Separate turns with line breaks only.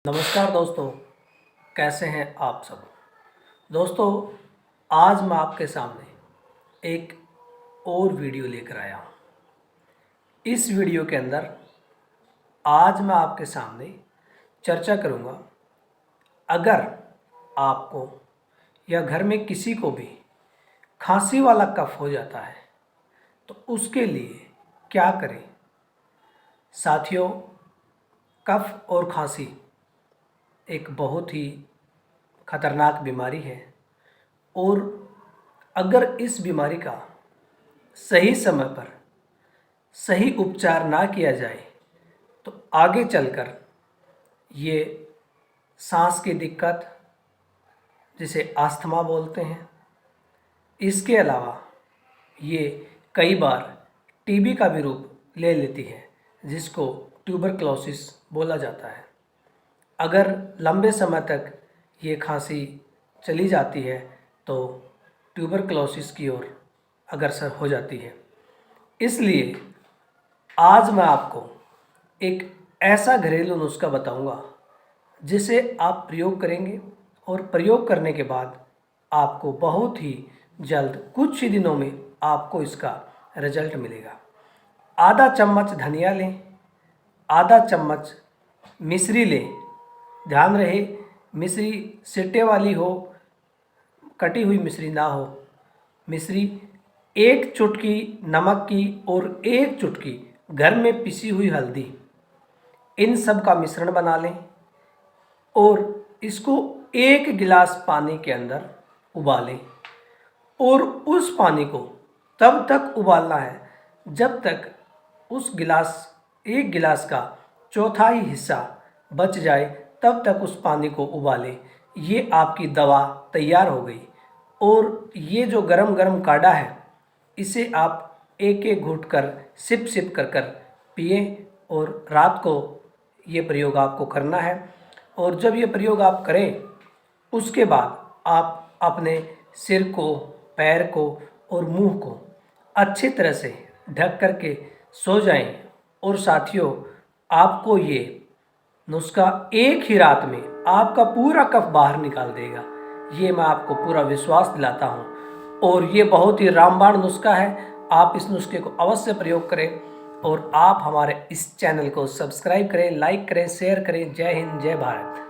नमस्कार दोस्तों, कैसे हैं आप सब। दोस्तों, आज मैं आपके सामने एक और वीडियो लेकर आया हूँ। इस वीडियो के अंदर आज मैं आपके सामने चर्चा करूँगा, अगर आपको या घर में किसी को भी खांसी वाला कफ हो जाता है तो उसके लिए क्या करें। साथियों, कफ और खांसी एक बहुत ही खतरनाक बीमारी है और अगर इस बीमारी का सही समय पर सही उपचार ना किया जाए तो आगे चलकर ये सांस की दिक्कत, जिसे अस्थमा बोलते हैं, इसके अलावा ये कई बार टीबी का भी रूप ले लेती है, जिसको ट्यूबरक्लोसिस बोला जाता है। अगर लंबे समय तक ये खांसी चली जाती है तो ट्यूबरक्लोसिस की ओर अग्रसर हो जाती है। इसलिए आज मैं आपको एक ऐसा घरेलू नुस्खा बताऊंगा जिसे आप प्रयोग करेंगे और प्रयोग करने के बाद आपको बहुत ही जल्द, कुछ ही दिनों में आपको इसका रिजल्ट मिलेगा। आधा चम्मच धनिया लें, आधा चम्मच मिश्री लें। ध्यान रहे, मिश्री सिट्टे वाली हो, कटी हुई मिश्री ना हो। मिश्री, एक चुटकी नमक की और एक चुटकी घर में पिसी हुई हल्दी, इन सब का मिश्रण बना लें और इसको एक गिलास पानी के अंदर उबालें और उस पानी को तब तक उबालना है जब तक उस एक गिलास का चौथाई हिस्सा बच जाए, तब तक उस पानी को उबालें। ये आपकी दवा तैयार हो गई। और ये जो गरम गरम काढ़ा है, इसे आप एक एक घूंट कर सिप सिप कर कर पिए और रात को ये प्रयोग आपको करना है। और जब ये प्रयोग आप करें, उसके बाद आप अपने सिर को, पैर को और मुंह को अच्छी तरह से ढक कर के सो जाएं। और साथियों, आपको ये नुस्खा एक ही रात में आपका पूरा कफ बाहर निकाल देगा। ये मैं आपको पूरा विश्वास दिलाता हूँ और ये बहुत ही रामबाण नुस्खा है। आप इस नुस्खे को अवश्य प्रयोग करें और आप हमारे इस चैनल को सब्सक्राइब करें, लाइक करें, शेयर करें। जय हिंद, जय भारत।